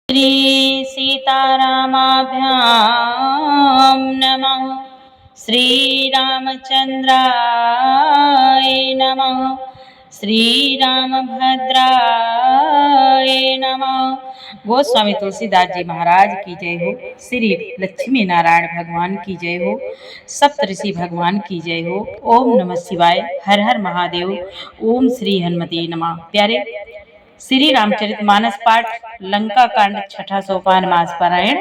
श्री सीतारामाभ्यां नमः। श्रीरामचंद्राय नमः। श्रीरामभद्राय नमः। गोस्वामी तुलसीदास जी महाराज की जय हो। श्री लक्ष्मी नारायण भगवान की जय हो। सप्तऋषि भगवान की जय हो। ओम नमः शिवाय। हर हर महादेव। ओम श्री हनुमते नमः। प्यारे श्री रामचरितमानस पाठ लंका कांड छठा सोपान मास पारायण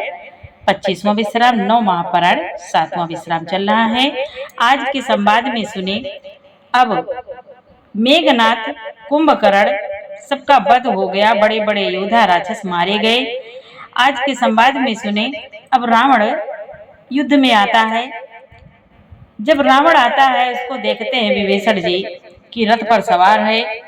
25वां विश्राम 9 महापारायण 7वां विश्राम चल रहा है। आज के संवाद में सुने अब मेघनाथ कुंभकर्ण सबका वध हो गया, बड़े बड़े योद्धा राक्षस मारे गए। आज के संवाद में सुने अब रावण युद्ध में आता है। जब रावण आता है उसको देखते हैं विभीषण जी की रथ पर सवार है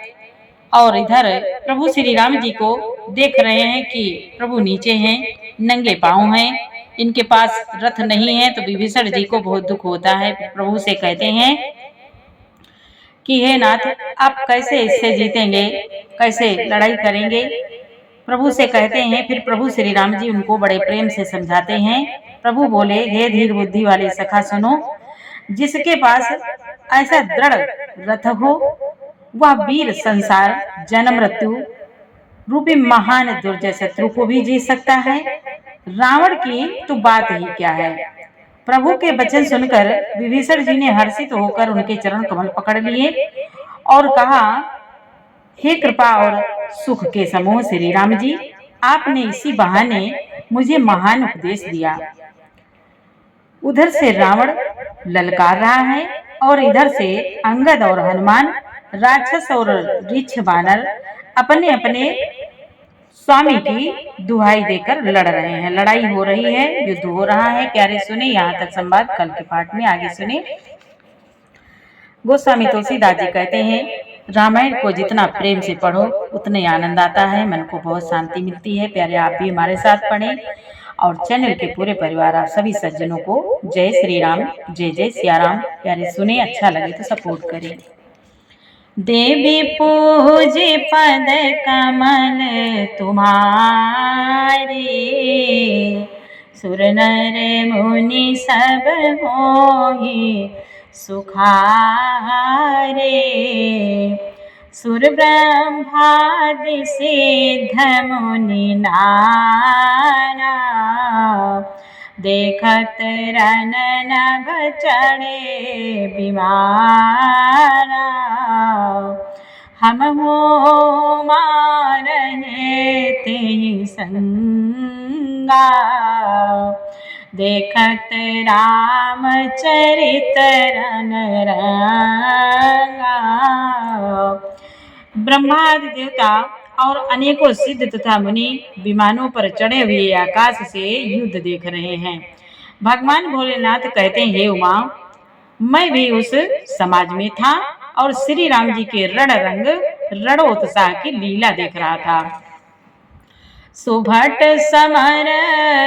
और इधर प्रभु श्री राम जी को देख रहे हैं कि प्रभु नीचे हैं, नंगे पांव हैं, इनके पास रथ नहीं है। तो विभीषण जी को बहुत दुख होता है। प्रभु से कहते हैं कि हे नाथ, आप कैसे इससे जीतेंगे, कैसे लड़ाई करेंगे। प्रभु से कहते हैं। फिर प्रभु श्री राम जी उनको बड़े प्रेम से समझाते हैं। प्रभु बोले, हे धीर बुद्धि वाले सखा सुनो, जिसके पास ऐसा दृढ़ रथ हो वह वीर संसार जन्म मृत्यु रूपी महान दुर्जय शत्रु को भी जीत सकता है। रावण की तो बात ही क्या है। प्रभु के वचन सुनकर विभीषण जी ने हर्षित होकर उनके चरण कमल पकड़ लिए और कहा, हे कृपा और सुख के समूह श्री राम जी, आपने इसी बहाने मुझे महान उपदेश दिया। उधर से रावण ललकार रहा है और इधर से अंगद और हनुमान राक्षस और ऋक्ष बानर अपने अपने स्वामी की दुहाई देकर लड़ रहे हैं। लड़ाई हो रही है, युद्ध हो रहा है। प्यारे सुने यहाँ तक संवाद, कल के पाठ में आगे सुने। गोस्वामी तुलसीदास जी कहते हैं, रामायण को जितना प्रेम से पढ़ो उतने आनंद आता है, मन को बहुत शांति मिलती है। प्यारे आप भी हमारे साथ पढ़ें और चैनल के पूरे परिवार आप सभी सज्जनों को जय श्री राम, जय जय सिया राम। प्यारे सुने, अच्छा लगे तो सपोर्ट करें। देवी पूजे पद कमल तुम्हारे, सुर नर मुनि सब मोहि सुखारे। सुर ब्रह्मादि सिद्ध मुनि नाना, देखत रन नभ चढ़े बिमारा। हम हो मारहे तेहि संगा, देखत रामचरित रन रंगा। ब्रह्मादि देवता और अनेकों सिद्ध तथा मुनि विमानों पर चढ़े हुए आकाश से युद्ध देख रहे हैं। भगवान भोलेनाथ कहते हैं, हे उमा, मैं भी उस समाज में था और श्री राम जी के रणरंग रणोत्साह की लीला देख रहा था। सुभट समर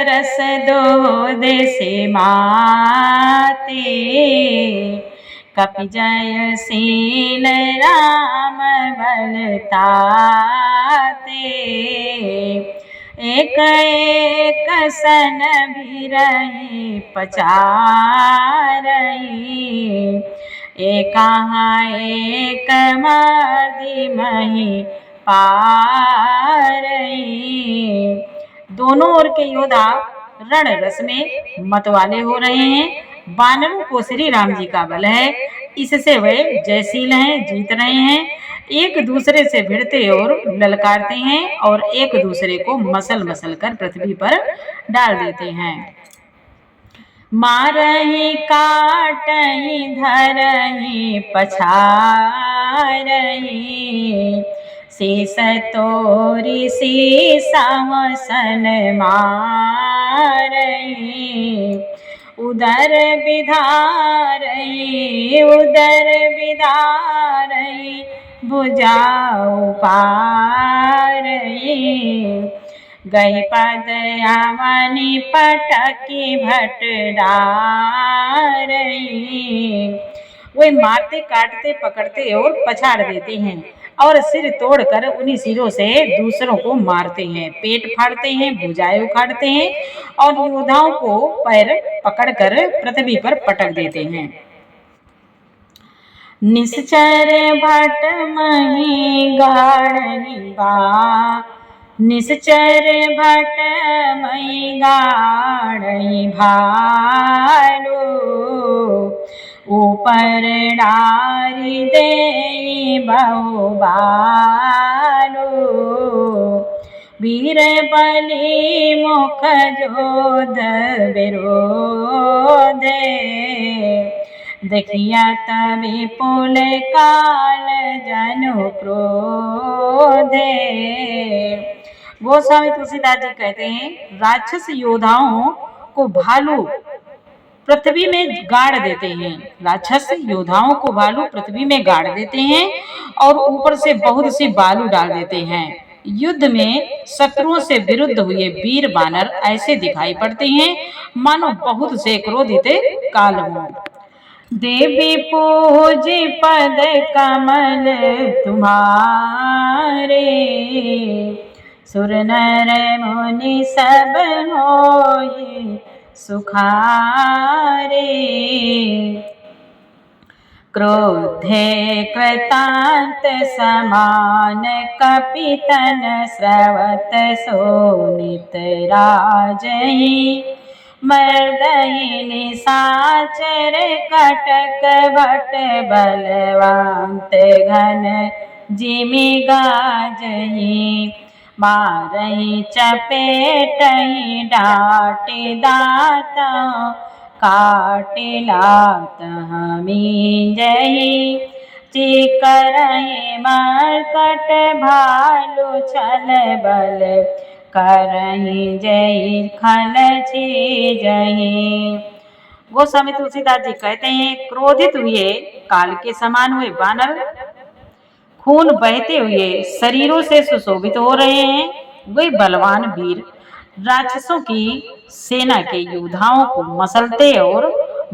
रस दो देसे माते, कपि जयशील राम बलताते। एक एक सन भीरहि पचारहि, एक मर्दि मही पारही। दोनों ओर के योद्धा रण रस में मतवाले हो रहे हैं। बानरों को श्री राम जी का बल है, इससे वे जयशील हैं, जीत रहे हैं। एक दूसरे से भिड़ते और ललकारते हैं और एक दूसरे को मसल मसल कर पृथ्वी पर डाल देते हैं। मारहि काटहि धरहि पछारहि, शीस तोरि शीशासन मारहि। उदर विदारहि भुजा उपारहि। गई पद यामनि पटकी भट डारहि। वे मारते काटते पकड़ते और पछाड़ देते हैं। और सिर तोड़कर उन्हीं सिरों से दूसरों को मारते हैं, पेट फाड़ते हैं, भुजाएं उखाड़ते हैं और योद्धाओं को पैर पकड़कर पृथ्वी पर पटक देते हैं। निश्चर भट मही गाढ़ी बा, निश्चर भट मही गाढ़ी भालो, ऊपर डारी दे बहु बालो, वीर बलि मुख जोध विरोधे, देखिया तभी पुल काल जनु क्रोधे। गोस्वामी तुलसीदास जी कहते हैं, राक्षस योद्धाओं को भालू पृथ्वी में गाड़ देते हैं, राक्षस योद्धाओं को भालू पृथ्वी में गाड़ देते हैं और ऊपर से बहुत सी बालू डाल देते हैं। युद्ध में शत्रुओं से विरुद्ध हुए वीर बानर ऐसे दिखाई पड़ते हैं मानो बहुत से क्रोधित काल हों। देवी पूज पद कमल तुम्हारे, सुर नर मुनि सब होए सुखारे, क्रोधे कृतांत समान कपितन स्रवत सोनित राजहि, मर्दहि निशाचर कटक भट बलवंत घन जिमि गाजहि, मारहि चपेटहि डाँटि दाँत काटि लात हमींजहि, चिकरहि मर्कट भालु छल बल करहि जय खल छीजहि। गोस्वामी तुलसीदास जी कहते हैं, क्रोधित हुए काल के समान हुए बानर खून बहते हुए शरीरों से सुशोभित हो रहे हैं। वे बलवान वीर राक्षसों की सेना के योद्धाओं को मसलते और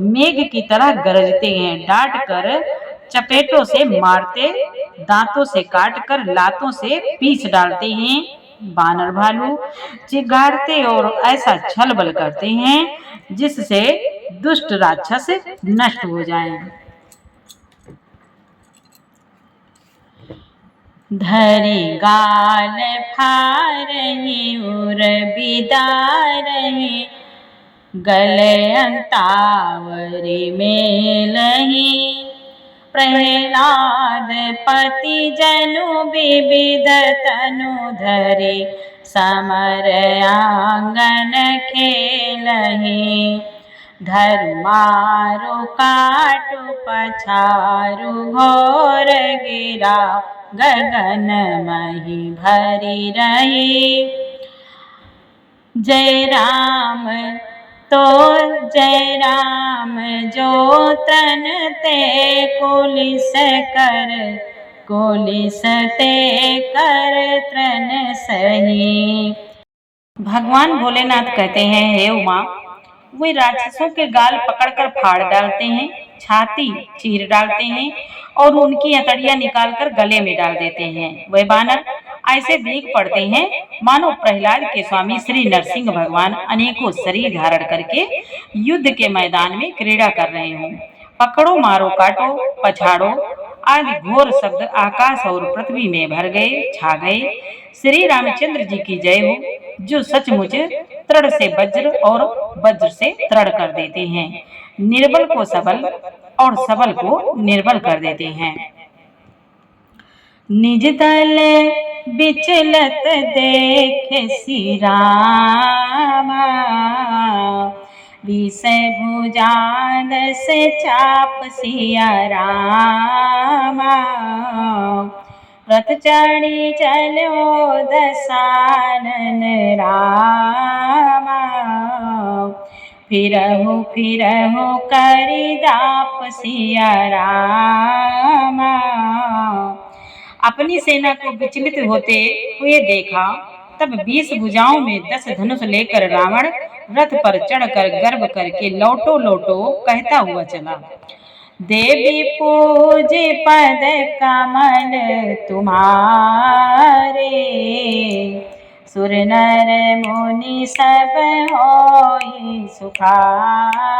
मेघ की तरह गरजते हैं, डांट कर चपेटों से मारते, दांतों से काटकर लातों से पीस डालते हैं। बानर भालू चिघाड़ते और ऐसा छल बल करते हैं जिससे दुष्ट राक्षस नष्ट हो जाएं। धरि गाल फारहि उर बिदारहि, गले अंतावरी मेलहि, प्रहलाद पति जनु विविध तनु धरि, समर आंगन खेलहि, धर्मारु काटु पछारु घोर गिरा, गगन मही भरी रही, जय राम तो जय राम जो तन ते, कुलिस ते कर त्रन सही। भगवान भोलेनाथ कहते हैं, हे उमा, वे राक्षसों के गाल पकड़कर फाड़ डालते हैं, छाती चीर डालते हैं और उनकी हथेलियां निकालकर गले में डाल देते हैं। वे बानर ऐसे दिख पड़ते हैं मानो प्रहलाद के स्वामी श्री नरसिंह भगवान अनेकों शरीर धारण करके युद्ध के मैदान में क्रीड़ा कर रहे हों। पकड़ो, मारो, काटो, पछाड़ो आदि घोर शब्द आकाश और पृथ्वी में भर गए, छा गए। श्री रामचंद्र जी की जय हो, जो सचमुच तृण से वज्र और वज्र से तृण कर देते हैं, निर्बल को सबल और सबल को निर्बल कर देते हैं। निज दल विचलत देख श्री रामा, विष भुजान से चाप सिया रामा, रथ चढ़ी चलो दसानन रामा, फिरहु करि दाप सिया रामा। अपनी सेना को विचलित होते हुए देखा, तब 20 भुजाओं में 10 धनुष लेकर रावण रथ पर चढ़कर गर्व करके लौटो लौटो कहता हुआ चला। देवी पूजे पद कमल तुम्हारे, सुर नर मुनि सब होई सुखारे।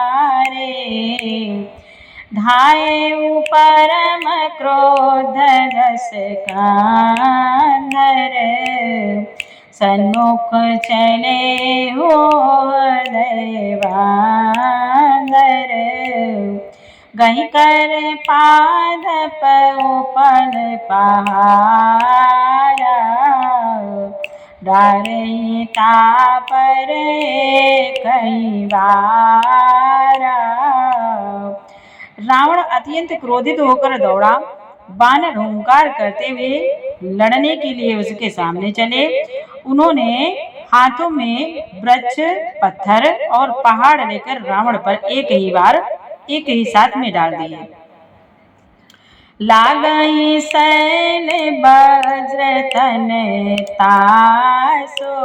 धाये परम क्रोध रस कांधर, सन्मुख चले हो दैवांदर। गही कर पादप उपल पहारा, डारे तापर कई बारा। रावण अत्यंत क्रोधित होकर दौड़ा। बानर हुंकार करते हुए लड़ने के लिए उसके सामने चले। उन्होंने हाथों में वृक्ष, पत्थर और पहाड़ लेकर रावण पर एक ही साथ में डाल दिए। लागई शैल वज्र तन तासो,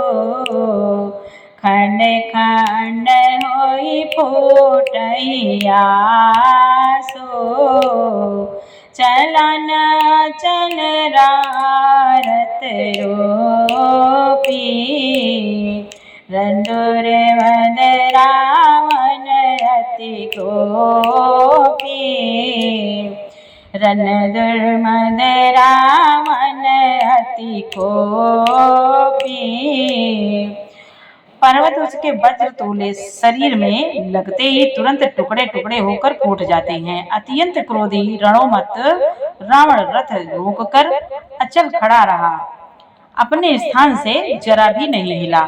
खंड खंड होई फूटई आसो। चलन चल रारत रोपी, रंडोर वन रावण अति गोपी। रन दुर्मद रावण अति कोपी। पर्वत उसके वज्र तोले शरीर में लगते ही तुरंत टुकड़े टुकड़े होकर फूट जाते हैं। अत्यंत क्रोधी रणोमत रावण रथ रोककर अचल खड़ा रहा, अपने स्थान से जरा भी नहीं हिला।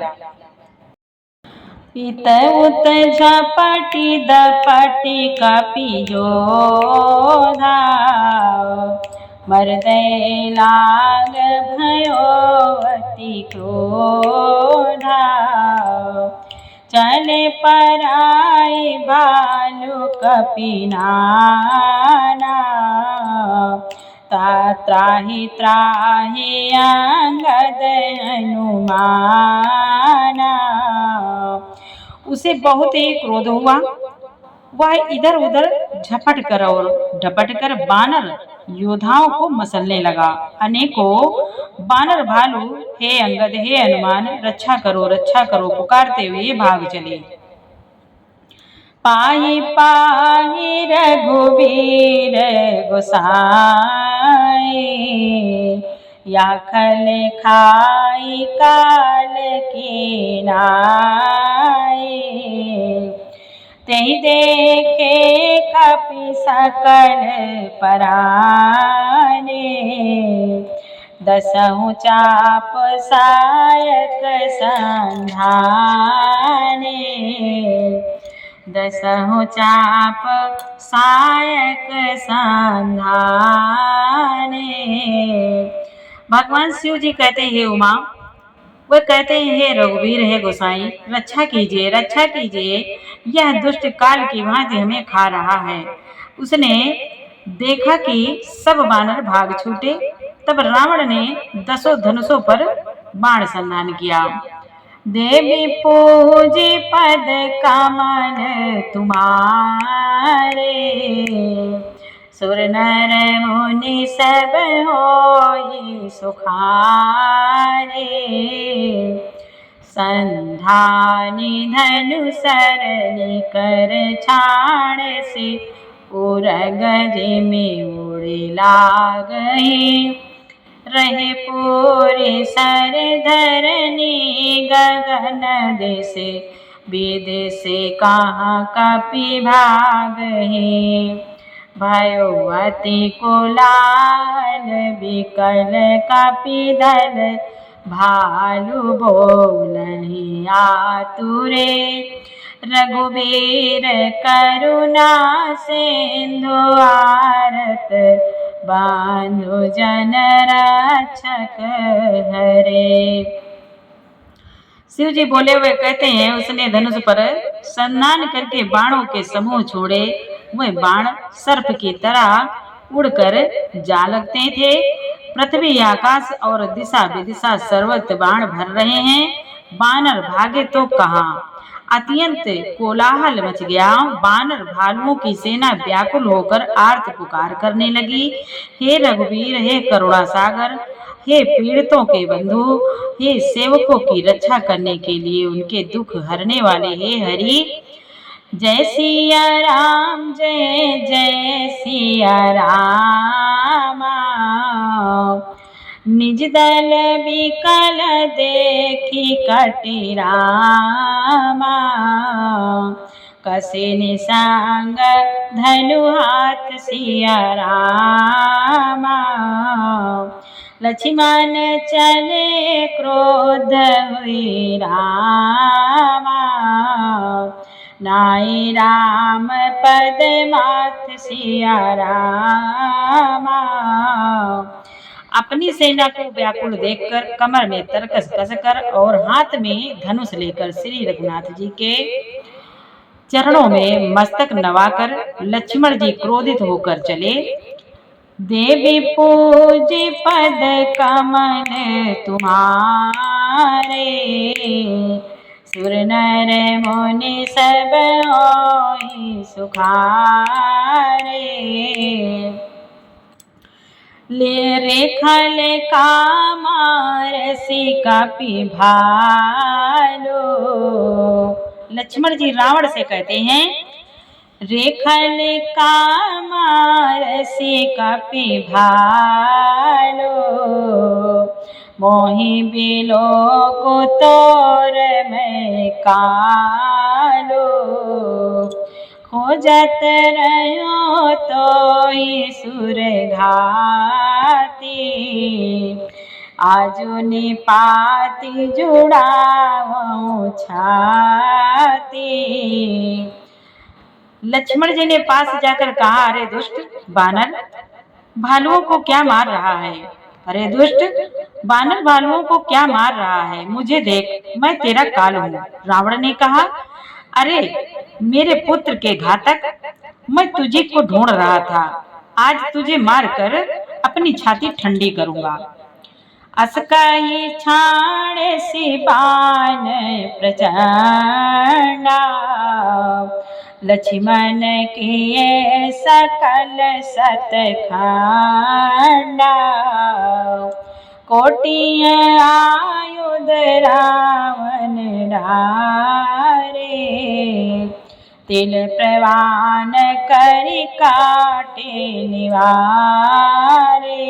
इत उत झपटी दपटी कपि जोधा, मरदै लाग भयो अति क्रोधा। चले पराई भालु कपि नाना, त्राहि त्राहि अंगद हनुमाना। उसे बहुत ही क्रोध हुआ। वह इधर उधर झपट कर और ढपट कर बानर योद्धाओं को मसलने लगा। अनेकों बानर भालू हे अंगद हे हनुमान रक्षा करो पुकारते हुए भाग चले। पाहि पाहि रघुवीर गोसाई, या खल खाई काल की नाई। तेहि देखे कपि सकल पराने, दसहु चाप सायक संधाने। दसहु चाप सायक संधाने। भगवान शिव जी कहते हैं उमा, वह कहते हैं हे रघुवीर हे गोसाई रक्षा कीजिए, यह दुष्ट काल की भांति हमें खा रहा है। उसने देखा कि सब बानर भाग छूटे, तब रावण ने 10 धनुषों पर बाण संधान किया। देवी पूजी पद कमल तुम्हारे, सुर नर मुनि सब होई सुखारे। संधानी धनु सरनि कर छाड़ से, उरग में उड़े लागहि। रहे पूरे सर धरनी गगन देसे, विदेसे कहाँ कपि भागहि। भयो अति कुलाल विकल कपि दल, भालु बोलहि आतुरे। रघुवीर करुणा सिंधु आरत, बांधु जन रक्षक हरे। शिव जी बोले हुए कहते हैं उसने धनुष पर संधान करके बाणों के समूह छोड़े। वह बाण सर्प की तरह उड़कर जा लगते थे। पृथ्वी आकाश और दिशा विदिशा सर्वत्र बाण भर रहे हैं। बानर भागे तो कहाँ, अत्यंत कोलाहल मच गया। बानर भालुओं की सेना व्याकुल होकर आर्त पुकार करने लगी। हे रघुवीर, हे करुणा सागर, हे पीड़ितों के बंधु, हे सेवकों की रक्षा करने के लिए उनके दुख हरने वाले हे हरि, जय सिया राम, जय जय सिया राम। निज दल विकल देखी कटी रामा, कसे निसंग धनु हाथ सिया रामा। लक्ष्मण चले क्रोध हुई रामा, नाई राम पद माथ सिया रामा। अपनी सेना को व्याकुल देखकर कमर में तरकस कसकर और हाथ में धनुष लेकर श्री रघुनाथ जी के चरणों में मस्तक नवाकर लक्ष्मण जी क्रोधित होकर चले। देवी पूज पद कमल तुम्हारे, सुर नर मुनि सब होई सुखारे। ले रेखल कामार सी कपि भालो, लक्ष्मण जी रावण से कहते हैं, रेखल कामार सी कपि भालो, मोहि बिलो को तोर में कालो। खोजत रहो तो ही सुर घाती, आजु निपाति जुड़ाऊं छाती। लक्ष्मण जी ने पास जाकर कहा, अरे दुष्ट बानर, भालुओं को क्या मार रहा है? अरे दुष्ट बानर, भालुओं को क्या मार रहा है? मुझे देख, मैं तेरा काल हूँ। रावण ने कहा, अरे मेरे पुत्र के घातक, मैं तुझे को ढूंढ रहा था। आज तुझे मारकर अपनी छाती ठंडी करूंगा। असकहि छाण सी बाण प्रचंडा, लक्ष्मण किए सकल सतखंडा। कोटि आयुध रावण डारे, तिल प्रवान करि काटे निवारे।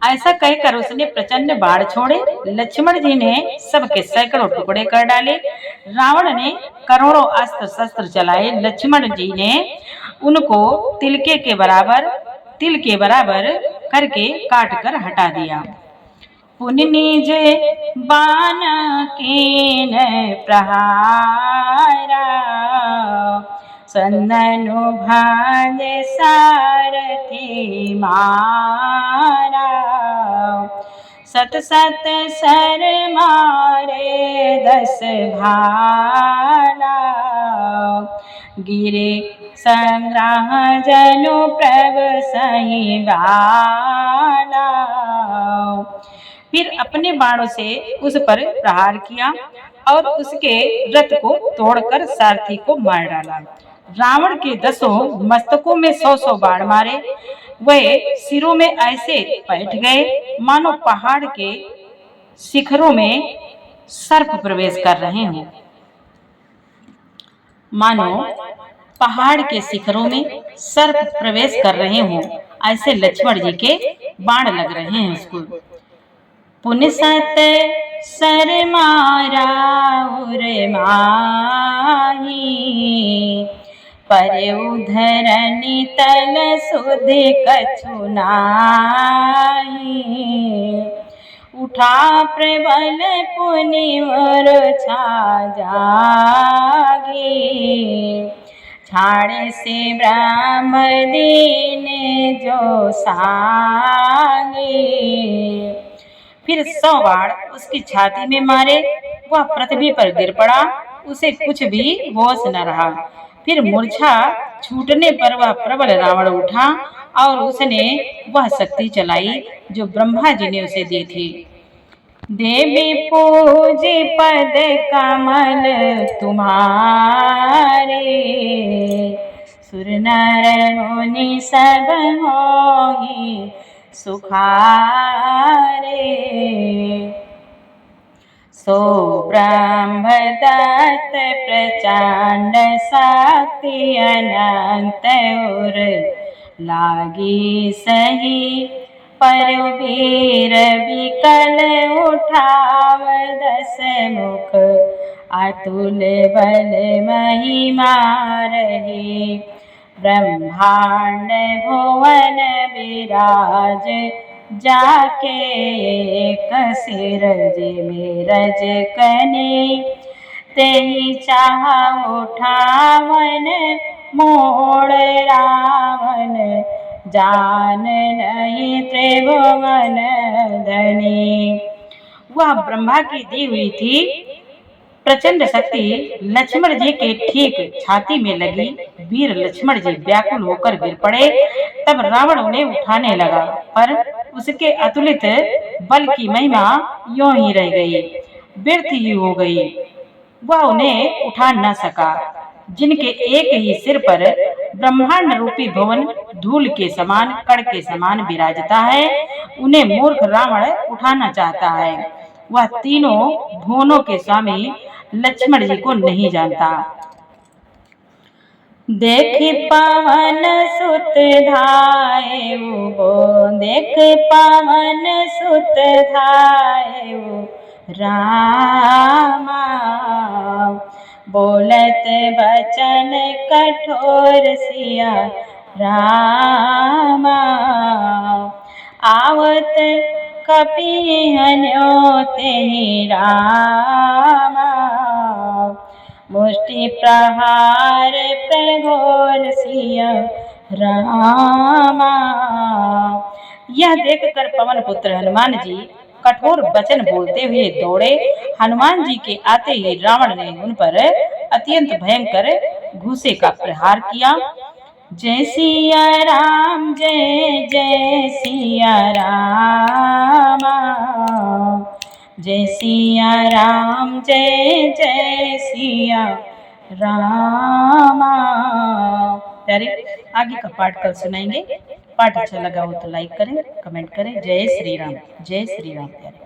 ऐसा कहकर उसने प्रचंड बाढ़ छोड़े। लक्ष्मण जी ने सबके सैकड़ों टुकड़े कर डाले। रावण ने करोड़ों अस्त्र शस्त्र चलाए। लक्ष्मण जी ने उनको तिल के बराबर करके काट कर हटा दिया। पुनि निज बाण कीन प्रहारा, संदनु भाज सारथी मारा। सत सत सर मारे 10 भाला, गिरे संग्राह जनु प्रभ सही बाला। फिर अपने बाणों से उस पर प्रहार किया और उसके रथ को तोड़कर सारथी को मार डाला। रावण के 10 मस्तकों में 100 बाण मारे। वह सिरों में ऐसे बैठ गए मानो पहाड़ के शिखरों में सर्प प्रवेश कर रहे हों। मानो पहाड़ के शिखरों में सर्प प्रवेश कर रहे हों, ऐसे लक्ष्मण जी के बाण लग रहे हैं उसको। पुन सत सर मारा उर माही, पर उधरनि तल सुधि कछु नाहि। उठा प्रबल पुनि मूर्छा जागी, छाड़े से ब्रह्म दीन जो सांगी। फिर 100 बाण उसकी छाती में मारे। वह पृथ्वी पर गिर पड़ा, उसे कुछ भी होश न रहा। फिर मूर्छा छूटने पर वह प्रबल रावण उठा और उसने वह शक्ति चलाई जो ब्रह्मा जी ने उसे दी थी। देवी पूजी पद कमल तुम्हारे, सुर नर मुनि सब मोहि सुखारे। सो ब्रह्मदत्त प्रचंड शक्ति अनंत उर लागी सही, परवीर विकल उठाव दस मुख, अतुल बल महिमा रही। ब्रह्मांड भुवन विराज, जाके एक सिरज में रज कने, तेहि चाह उठावन मोड़ रावण, जान नहीं त्रिभुवन धनी। वह ब्रह्मा की दी हुई थी प्रचंड शक्ति लक्ष्मण जी के ठीक छाती में लगी। वीर लक्ष्मण जी व्याकुल होकर गिर पड़े। तब रावण उन्हें उठाने लगा, पर उसके अतुलित बल की महिमा यूं ही रह गई, व्यर्थ ही हो गई। वह उन्हें उठा न सका। जिनके एक ही सिर पर ब्रह्मांड रूपी भवन धूल के समान, कण के समान विराजता है, उन्हें मूर्ख रावण उठाना चाहता है। वह तीनों भुवनों के स्वामी लक्ष्मण जी को नहीं जानता। देख पवन सुत धायु, देख पवन सुत धायु रामा, बोलत बचन कठोर सिया रामा। आवत कपि हन्यो तेहि रामा, मुष्टि प्रहार प्रघोर सिया रामा। यह देखकर पवन पुत्र हनुमान जी कठोर वचन बोलते हुए दौड़े। हनुमान जी के आते ही रावण ने उन पर अत्यंत भयंकर घूसे का प्रहार किया। जय सिया राम, जय जय सिया राम, जय सिया राम, जय जय सिया राम। प्यारे, आगे का पाठ कल सुनाएंगे। पाठ अच्छा लगा हो तो लाइक करें, कमेंट करें। जय श्री राम, जय श्री राम प्यारे।